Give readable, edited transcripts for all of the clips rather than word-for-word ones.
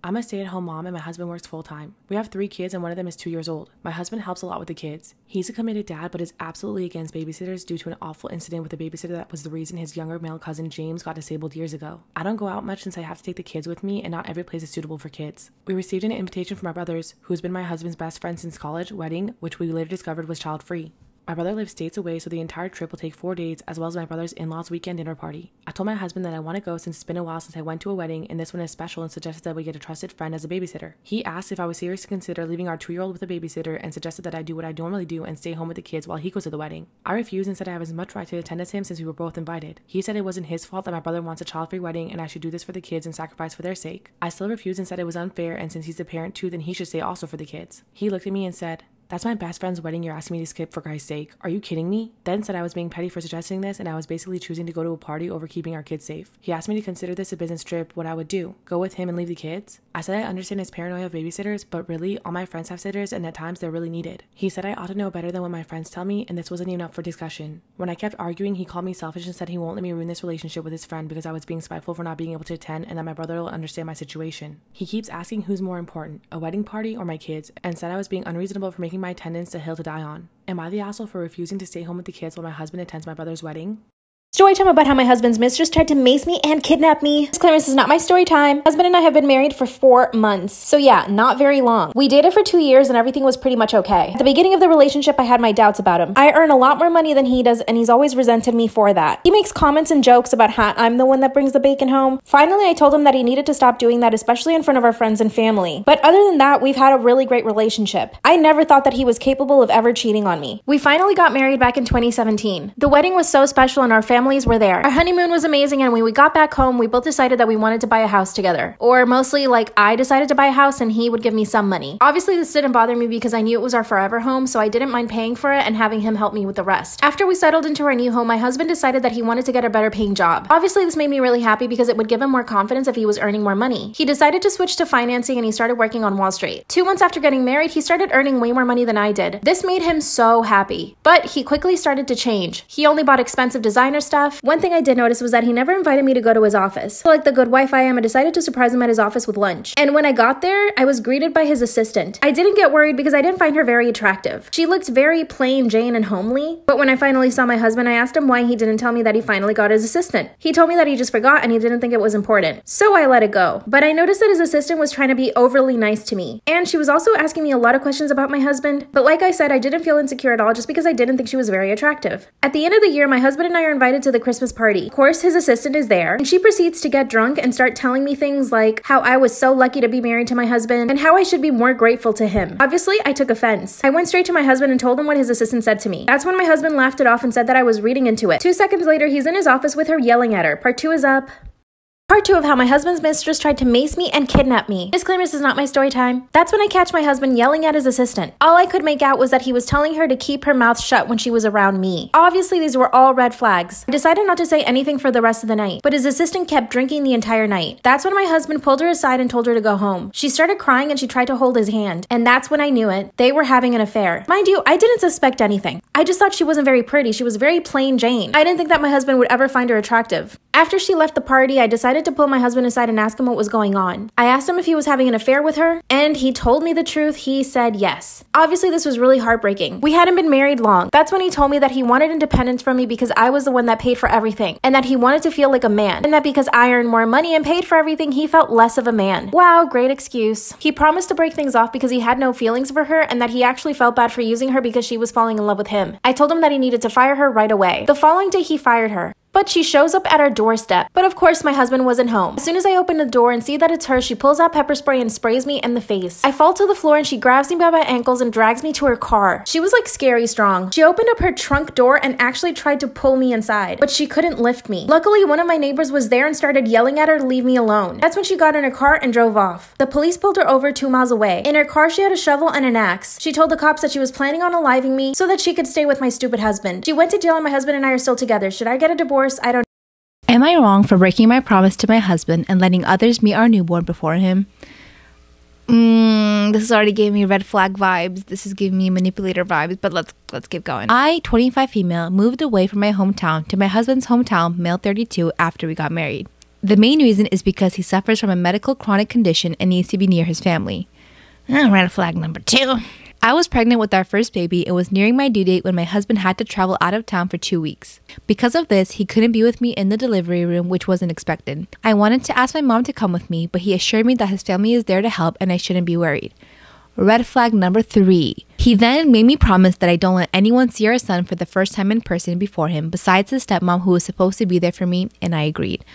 I'm a stay-at-home mom and my husband works full-time. We have 3 kids and one of them is 2 years old. My husband helps a lot with the kids. He's a committed dad but is absolutely against babysitters due to an awful incident with a babysitter that was the reason his younger male cousin James got disabled years ago. I don't go out much since I have to take the kids with me and not every place is suitable for kids. We received an invitation from our brothers, who's been my husband's best friend since college, wedding, which we later discovered was child-free. My brother lives states away, so the entire trip will take 4 days, as well as my brother's in-laws' weekend dinner party. I told my husband that I want to go since it's been a while since I went to a wedding, and this one is special, and suggested that we get a trusted friend as a babysitter. He asked if I was serious to consider leaving our 2-year-old with a babysitter, and suggested that I do what I normally do and stay home with the kids while he goes to the wedding. I refused and said I have as much right to attend as him since we were both invited. He said it wasn't his fault that my brother wants a child-free wedding, and I should do this for the kids and sacrifice for their sake. I still refused and said it was unfair, and since he's the parent too, then he should stay also for the kids. He looked at me and said, "That's my best friend's wedding you're asking me to skip for Christ's sake. Are you kidding me?" Then said I was being petty for suggesting this and I was basically choosing to go to a party over keeping our kids safe. He asked me to consider this a business trip, what I would do. Go with him and leave the kids? I said I understand his paranoia of babysitters, but really, all my friends have sitters and at times they're really needed. He said I ought to know better than what my friends tell me, and this wasn't even up for discussion. When I kept arguing, he called me selfish and said he won't let me ruin this relationship with his friend because I was being spiteful for not being able to attend and that my brother will understand my situation. He keeps asking who's more important, a wedding party or my kids, and said I was being unreasonable for making my attendance a hill to die on. Am I the asshole for refusing to stay home with the kids while my husband attends my brother's wedding? Story time about how my husband's mistress tried to mace me and kidnap me. Disclaimer, this is not my story time. Husband and I have been married for 4 months. So yeah, not very long. We dated for 2 years and everything was pretty much okay. At the beginning of the relationship, I had my doubts about him. I earn a lot more money than he does and he's always resented me for that. He makes comments and jokes about how I'm the one that brings the bacon home. Finally, I told him that he needed to stop doing that, especially in front of our friends and family. But other than that, we've had a really great relationship. I never thought that he was capable of ever cheating on me. We finally got married back in 2017. The wedding was so special and our families were there. Our honeymoon was amazing, and when we got back home, we both decided that we wanted to buy a house together. Or mostly, like, I decided to buy a house and he would give me some money. Obviously, this didn't bother me because I knew it was our forever home, so I didn't mind paying for it and having him help me with the rest. After we settled into our new home, my husband decided that he wanted to get a better paying job. Obviously, this made me really happy because it would give him more confidence if he was earning more money. He decided to switch to financing and he started working on Wall Street. 2 months after getting married, he started earning way more money than I did. This made him so happy. But he quickly started to change. He only bought expensive designer stuff. One thing I did notice was that he never invited me to go to his office. So like the good wife I am, I decided to surprise him at his office with lunch. And when I got there, I was greeted by his assistant. I didn't get worried because I didn't find her very attractive. She looked very plain Jane and homely. But when I finally saw my husband, I asked him why he didn't tell me that he finally got his assistant. He told me that he just forgot and he didn't think it was important. So I let it go. But I noticed that his assistant was trying to be overly nice to me. And she was also asking me a lot of questions about my husband. But like I said, I didn't feel insecure at all just because I didn't think she was very attractive. At the end of the year, my husband and I are invited to the Christmas party. Of course, his assistant is there, and she proceeds to get drunk and start telling me things like how I was so lucky to be married to my husband and how I should be more grateful to him. Obviously, I took offense. I went straight to my husband and told him what his assistant said to me. That's when my husband laughed it off and said that I was reading into it. 2 seconds later, he's in his office with her yelling at her. Part 2 is up. Part 2 of how my husband's mistress tried to mace me and kidnap me. Disclaimer, this is not my story time. That's when I catch my husband yelling at his assistant. All I could make out was that he was telling her to keep her mouth shut when she was around me. Obviously, these were all red flags. I decided not to say anything for the rest of the night, but his assistant kept drinking the entire night. That's when my husband pulled her aside and told her to go home. She started crying and she tried to hold his hand. And that's when I knew it. They were having an affair. Mind you, I didn't suspect anything. I just thought she wasn't very pretty. She was very plain Jane. I didn't think that my husband would ever find her attractive. After she left the party, I decided to pull my husband aside and ask him what was going on. I asked him if he was having an affair with her, and he told me the truth. He said yes. Obviously, this was really heartbreaking. We hadn't been married long. That's when he told me that he wanted independence from me because I was the one that paid for everything, and that he wanted to feel like a man, and that because I earned more money and paid for everything, he felt less of a man. Wow, great excuse. He promised to break things off because he had no feelings for her, and that he actually felt bad for using her because she was falling in love with him. I told him that he needed to fire her right away. The following day, he fired her. But she shows up at our doorstep. But of course, my husband wasn't home. As soon as I open the door and see that it's her, she pulls out pepper spray and sprays me in the face. I fall to the floor and she grabs me by my ankles and drags me to her car. She was like scary strong. She opened up her trunk door and actually tried to pull me inside, but she couldn't lift me. Luckily, one of my neighbors was there and started yelling at her to leave me alone. That's when she got in her car and drove off. The police pulled her over 2 miles away. In her car, she had a shovel and an axe. She told the cops that she was planning on unaliving me so that she could stay with my stupid husband. She went to jail and my husband and I are still together. Should I get a divorce? I don't know. Am I wrong for breaking my promise to my husband and letting others meet our newborn before him? This is already giving me red flag vibes. This is giving me manipulator vibes, but let's keep going. I, 25 female, moved away from my hometown to my husband's hometown, male 32, after we got married. The main reason is because he suffers from a medical chronic condition and needs to be near his family. Red flag number 2. I was pregnant with our first baby and was nearing my due date when my husband had to travel out of town for 2 weeks. Because of this, he couldn't be with me in the delivery room, which wasn't expected. I wanted to ask my mom to come with me, but he assured me that his family is there to help and I shouldn't be worried. Red flag number 3. He then made me promise that I don't let anyone see our son for the first time in person before him, besides his stepmom who was supposed to be there for me, and I agreed.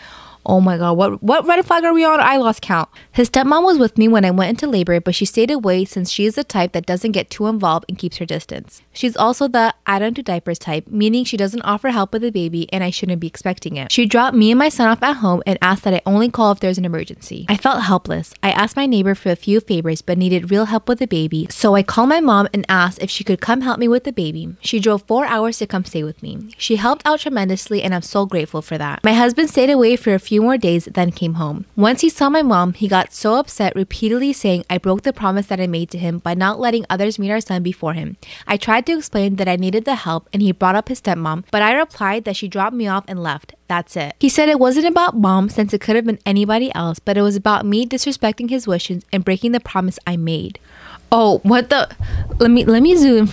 Oh my god, what red flag are we on? I lost count. His stepmom was with me when I went into labor, but she stayed away since she is the type that doesn't get too involved and keeps her distance. She's also the I don't do diapers type, meaning she doesn't offer help with the baby and I shouldn't be expecting it. She dropped me and my son off at home and asked that I only call if there's an emergency. I felt helpless. I asked my neighbor for a few favors but needed real help with the baby, so I called my mom and asked if she could come help me with the baby. She drove 4 hours to come stay with me. She helped out tremendously and I'm so grateful for that. My husband stayed away for a few more days, then came home. Once he saw my mom, he got so upset, repeatedly saying I broke the promise that I made to him by not letting others meet our son before him. I tried to explain that I needed the help and he brought up his stepmom, but I replied that she dropped me off and left. That's it. He said it wasn't about mom since it could have been anybody else, but it was about me disrespecting his wishes and breaking the promise I made. Oh, what the? Let me zoom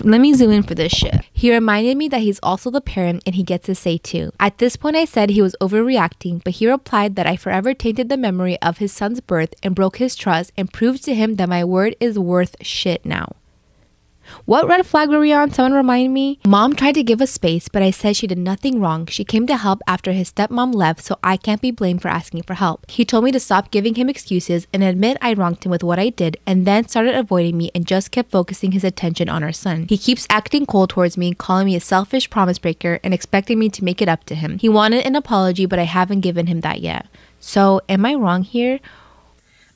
in for this shit. He reminded me that he's also the parent and he gets his say too. At this point I said he was overreacting, but he replied that I forever tainted the memory of his son's birth and broke his trust and proved to him that my word is worth shit now. What red flag were we on? Someone remind me. Mom tried to give us space, but I said she did nothing wrong. She came to help after his stepmom left, so I can't be blamed for asking for help. He told me to stop giving him excuses and admit I wronged him with what I did, and then started avoiding me and just kept focusing his attention on our son. He keeps acting cold towards me, calling me a selfish promise breaker and expecting me to make it up to him. He wanted an apology, but I haven't given him that yet. So, am I wrong here?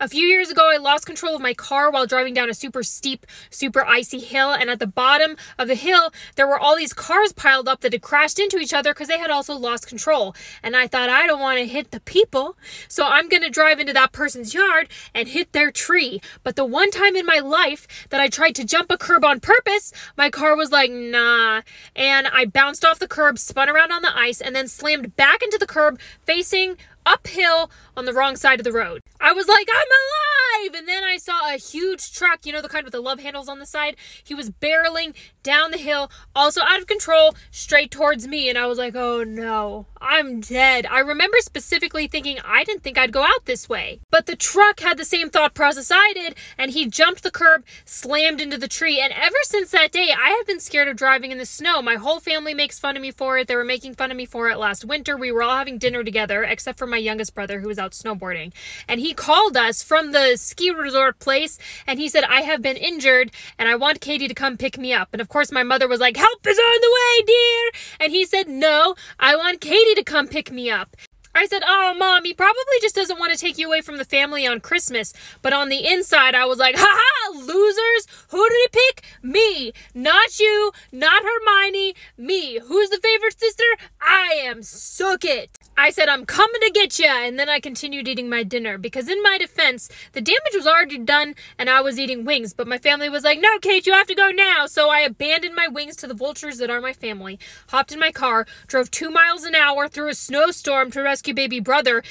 A few years ago, I lost control of my car while driving down a super steep, super icy hill, and at the bottom of the hill, there were all these cars piled up that had crashed into each other because they had also lost control. And I thought, I don't want to hit the people, so I'm going to drive into that person's yard and hit their tree. But the one time in my life that I tried to jump a curb on purpose, my car was like, nah. And I bounced off the curb, spun around on the ice, and then slammed back into the curb, facing uphill on the wrong side of the road. I was like, I'm alive! And then I saw a huge truck, you know, the kind with the love handles on the side. He was barreling down the hill, also out of control, straight towards me. And I was like, oh no, I'm dead. I remember specifically thinking, I didn't think I'd go out this way. But the truck had the same thought process I did, and he jumped the curb, slammed into the tree. And ever since that day, I have been scared of driving in the snow. My whole family makes fun of me for it. They were making fun of me for it last winter. We were all having dinner together, except for my youngest brother who was out snowboarding. And he called us from the ski resort place, and he said, I have been injured, and I want Katie to come pick me up. And of course, my mother was like, help is on the way, dear. And he said, no, I want Katie to come pick me up. I said, oh, Mom, he probably just doesn't want to take you away from the family on Christmas. But on the inside, I was like, ha-ha, losers. Who did he pick? Me. Not you, not Hermione, me. Who's the favorite sister? I am. Suck it. I said, I'm coming to get ya. And then I continued eating my dinner because in my defense, the damage was already done and I was eating wings. But my family was like, no, Kate, you have to go now. So I abandoned my wings to the vultures that are my family, hopped in my car, drove 2 miles an hour through a snowstorm to rescue baby brother.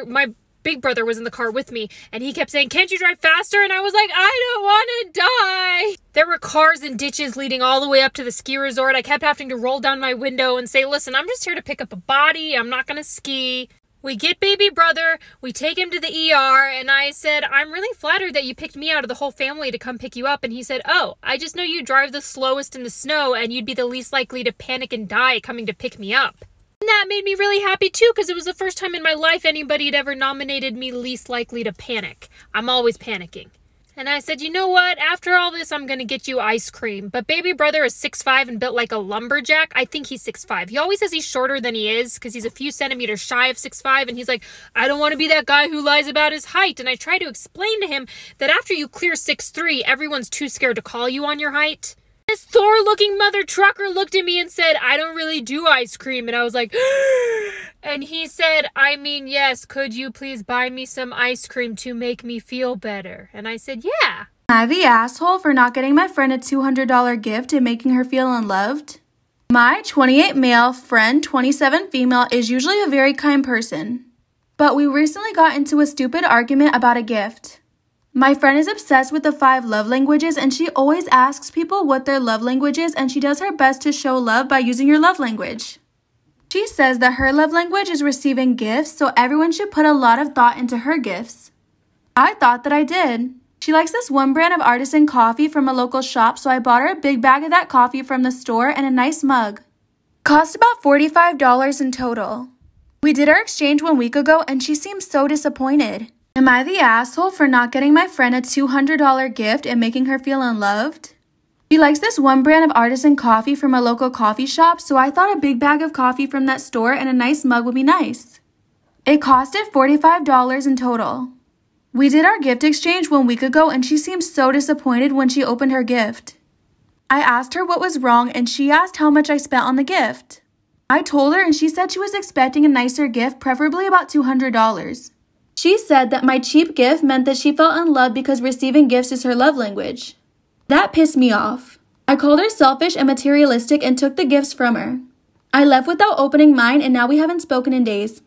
My big brother was in the car with me and he kept saying, can't you drive faster? And I was like, I don't want to die. There were cars and ditches leading all the way up to the ski resort. I kept having to roll down my window and say, listen, I'm just here to pick up a body. I'm not going to ski. We get baby brother, we take him to the ER, and I said, I'm really flattered that you picked me out of the whole family to come pick you up. And he said, oh, I just know you drive the slowest in the snow and you'd be the least likely to panic and die coming to pick me up. And that made me really happy too, because it was the first time in my life anybody had ever nominated me least likely to panic. I'm always panicking. And I said, you know what? After all this, I'm going to get you ice cream. But baby brother is 6'5" and built like a lumberjack. I think he's 6'5". He always says he's shorter than he is because he's a few centimeters shy of 6'5". And he's like, I don't want to be that guy who lies about his height. And I try to explain to him that after you clear 6'3", everyone's too scared to call you on your height. This Thor-looking mother trucker looked at me and said, I don't really do ice cream. And I was like, and he said, I mean, yes, could you please buy me some ice cream to make me feel better? And I said, yeah. Am I the asshole for not getting my friend a $200 gift and making her feel unloved? My 28 male friend, 27 female, is usually a very kind person. But we recently got into a stupid argument about a gift. My friend is obsessed with the 5 love languages and she always asks people what their love language is, and she does her best to show love by using your love language. She says that her love language is receiving gifts, so everyone should put a lot of thought into her gifts. I thought that I did. She likes this one brand of artisan coffee from a local shop, so I bought her a big bag of that coffee from the store and a nice mug. Cost about $45 in total. We did our exchange 1 week ago and she seems so disappointed. Am I the asshole for not getting my friend a $200 gift and making her feel unloved? She likes this one brand of artisan coffee from a local coffee shop, so I thought a big bag of coffee from that store and a nice mug would be nice. It costed $45 in total. We did our gift exchange 1 week ago and she seemed so disappointed when she opened her gift. I asked her what was wrong and she asked how much I spent on the gift. I told her and she said she was expecting a nicer gift, preferably about $200. She said that my cheap gift meant that she felt unloved because receiving gifts is her love language. That pissed me off. I called her selfish and materialistic and took the gifts from her. I left without opening mine and now we haven't spoken in days.